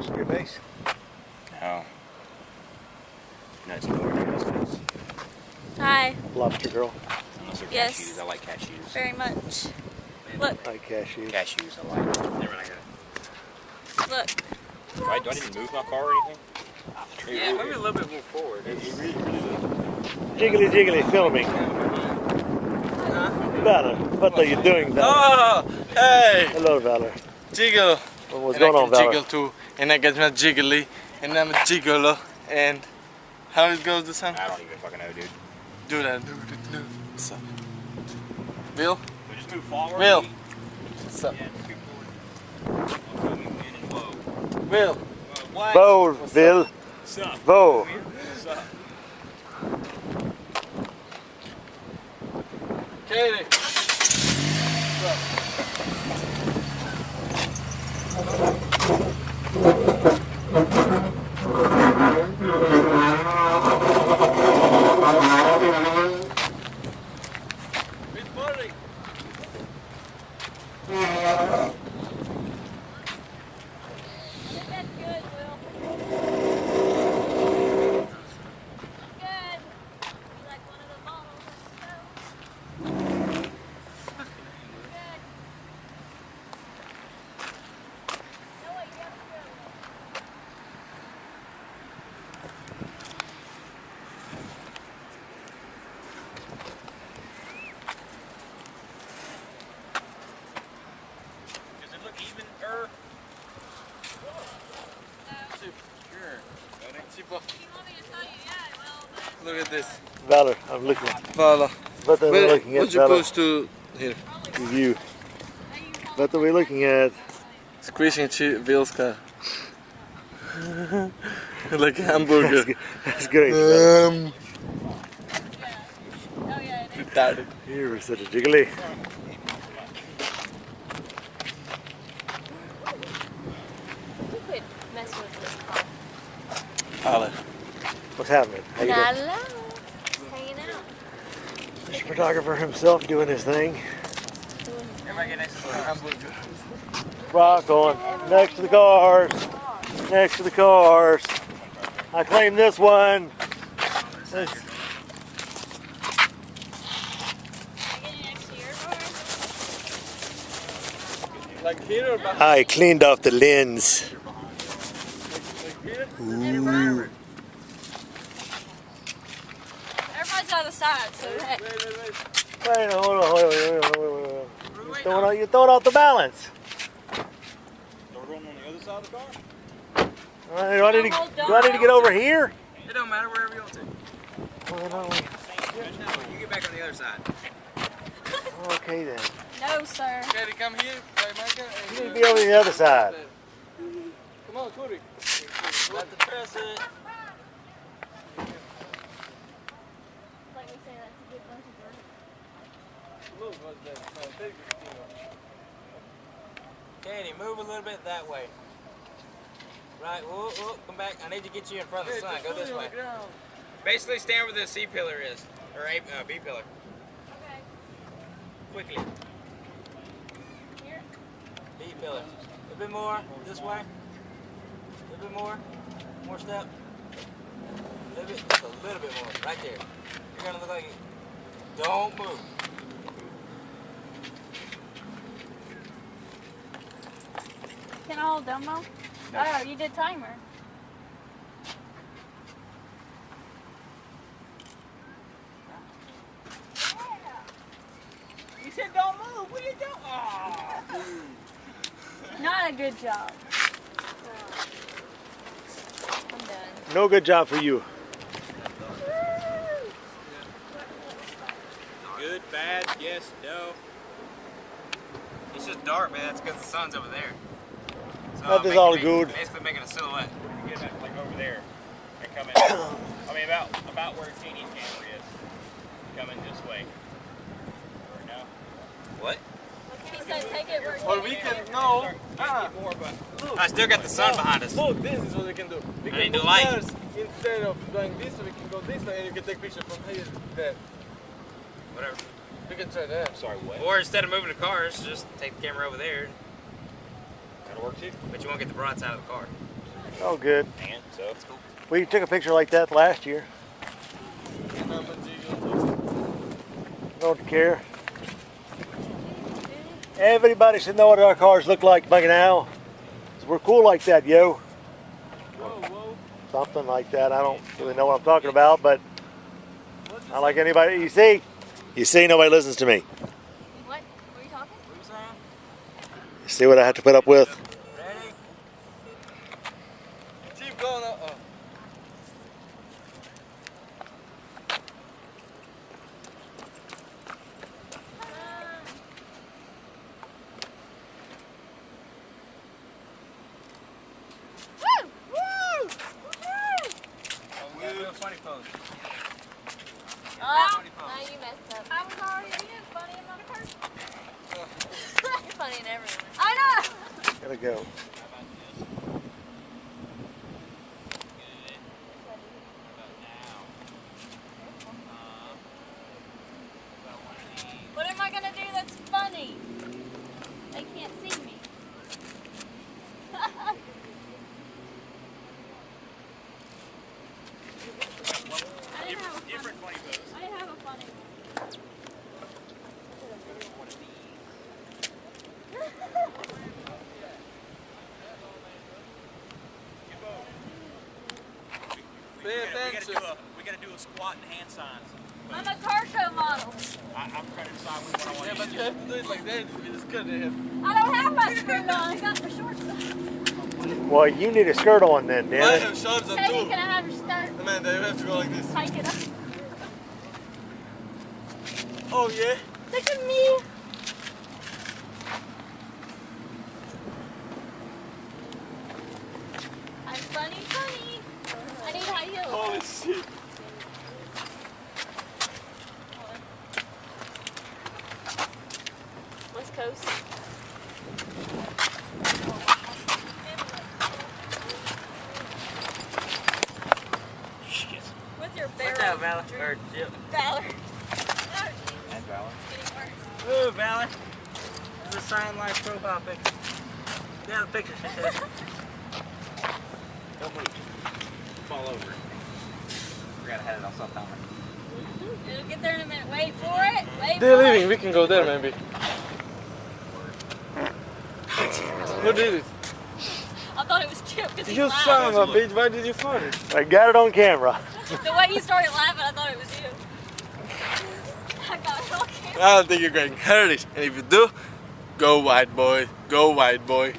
Your base? No. Nuts nowhere near this face. Hi. Lobster girl. Unless they're Yes. cashews. I like cashews. Very much. Look. I like cashews. Cashews, I like. Never like that. Look. Do I need to move my car or anything? Yeah, maybe a little bit more forward. Jiggly jiggly filming. Valor, what are you doing, Valor? Oh, hey! Hello, Valor. Jiggle. What's And going I on, can Valor? jiggle too. And I get my jiggly. And I'm a gigolo. And how it goes, the song? I don't even fucking know, dude. Do that. What's up? Bill? We just move forward. Bill. What's up? Yeah, just move forward. Coming in and whoa. Bill. What? Bo, Bill. What's up? Bo. What's up? Katie. Good morning. That's good, Will. Good. You like one of the bottles of stove? Good. No, wait, you have to go. Does it look even? You want me to tell you? Yeah, well, but Look at this. Valor, I'm looking. Voila. What are we Where, looking at, what you Valor? supposed to here? Review. What are we looking at? Squishing Bill's car. Like a hamburger. That's great. oh yeah, it is. Retarded. Here we sit a jiggly. You could mess with this car. Holla. What's happening? How you doing? Hello. Hanging out. Mr. Photographer himself doing his thing. Everybody get next to the hamburger. Rock on. Next to the cars. Next to the cars. I claim this one. This- Like here or back? I cleaned off the lens. Everybody's on the side, so heck. Wait, hold on, wait. You're throwing off the balance. Throw one on the other side of the car? Do I need to get over here? It don't matter wherever you want to. Well, no. You get back on the other side. Okay then. No, sir. Katie, come here. Play my car. You need to be over the other side. Come on, Cody. Got to press it. Like we say, that's a good bunch of birds. Look, what's that? Katie, move a little bit that way. Right, whoa, whoa, come back. I need to get you in front of the sun. Go this way. Basically, stand where the C pillar is, or B pillar. Okay. Quickly. Here. B pillar. A little bit more this way. A little bit more. More step. A little bit. Just a little bit more. Right there. You're gonna look like it. Don't move. Can I hold Dumbo? No. Oh, you did timer. You said don't move. What are you doing? Oh. Not a good job. I'm done. No good job for you. Good, bad, yes, no. It's just dark, man. That's because the sun's over there. So That is all good. Basically making a silhouette. You get that like over there and come in. I mean about where Teeny's camera is. Coming this way. Or no? What? He said take it where Or we can, no. Get more, but I still got the sun behind us. Look, this is what we can do. We I can need the move light. cars instead of going this way, we can go this way and you can take picture from here to there. Whatever. We can try that. sorry, what? Or instead of moving the cars, just take the camera over there. That'll work too. But you won't get the broadside of the car. Oh, good. And so it's cool. We took a picture like that last year. Don't care. Everybody should know what our cars look like by now. 'Cause we're cool like that, yo. Something like that. I don't really know what I'm talking about, but I like anybody. You see, nobody listens to me. What? Were you talking? What are you saying? You see what I have to put up with? Ready? Keep going up. Oh. Woo! Woo! We'll do a funny pose. Oh, now you messed up. I was already being funny in my person. You're funny in everyone. I know! Gotta go. What am I gonna do that's funny? They can't see me. I didn't have a Different funny pose. I didn't have a funny one. Pay attention. We gotta do a squat and hand signs. I'm a car show model. I'm trying to decide which one I want Yeah, to but you have to do it like that. It's good. I don't have my skirt on. I got the shorts on. Well, you need a skirt on then, I Dan. have shorts on Teddy, too. can I have your skirt? Amanda, you have to go like this. Hike it up. Oh yeah. Look at me. I'm funny, funny. I need high heels. Holy shit. West Coast. Shit. With your What's barrel. that, Valor? Or Jim? Valor. And Valor. It's getting worse. Ooh, Valor. This is a Sign Life profile picture. Yeah, the picture, she said. Don't move. Fall over. Forgot I had it on some timer. It'll get there in a minute. Wait for it. Wait They're for leaving. it. We can go there maybe. Who did it? I thought it was Chip because he You laughed. son of a bitch. Why did you find it? I got it on camera. The way you started laughing, I thought it was you. I got it on camera. I don't think you're going to hurt it. And if you do, go white boy. Go white boy.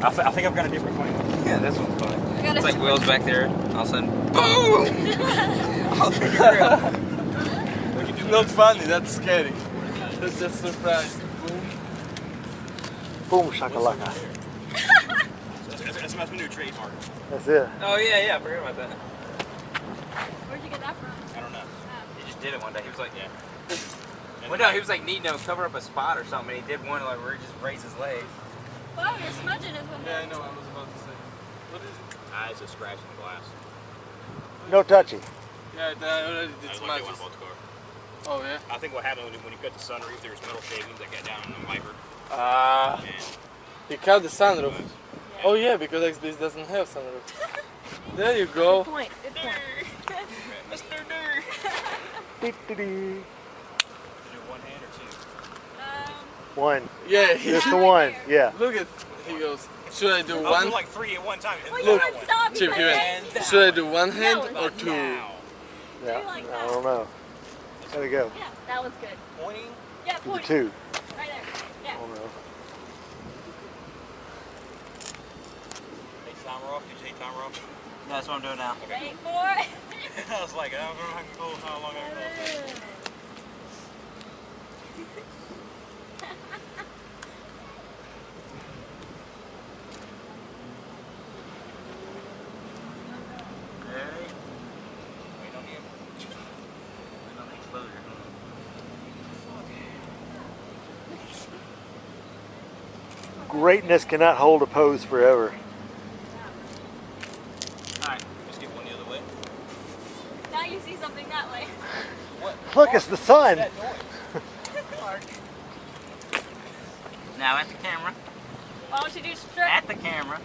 I think I've got a different funny one. Yeah, this one's funny. I got It's a like wheels back there. All of a sudden, boom! It's not funny. That's scary. That's just surprise. Boom shakalaka. That's my new trademark. That's it. Oh, yeah, I forgot about that. Where'd you get that from? I don't know. He just did it one day. He was like, Yeah. well, no, he was like needing to cover up a spot or something. And he did one like where he just raised his legs. Wow, you're smudging his window. Yeah, I know. I was about to say. What is it? It's a scratch in the glass. No touchy. Yeah, I already did I some looked at one matches. both car. Oh yeah. I think what happened when you cut the sunroof, there was metal shavings that got down in the wiper. Ah. And You cut the sunroof. Oh yeah, because XBS doesn't have sunroof. There you go. Good point. Good point. Mr. Durr. Dee-dee-dee. Do one hand or two? One. Yeah. Just the one. Yeah. Look at. He goes. Should I do I was one? doing like three at one time. Well, Look, you would stop. Chip, You give said it. that. Should I do one hand No, or not two? Now. Yeah. like I that. don't know. There we go. Yeah, that was good. Pointing. Yeah, Do the point. two. Right there. I Yeah. don't know. Hey, timer off. Did you say timer off? Yeah, that's what I'm doing now. Wait for it. I was like, I don't know how I can go, how long I can go. Ready? Wait on him. Wait on the exposure. Greatness cannot hold a pose forever. Alright, let's get one the other way. Now you see something that way. Look, it's the sun. That noise. Now at the camera. Why don't you do straight? At the camera.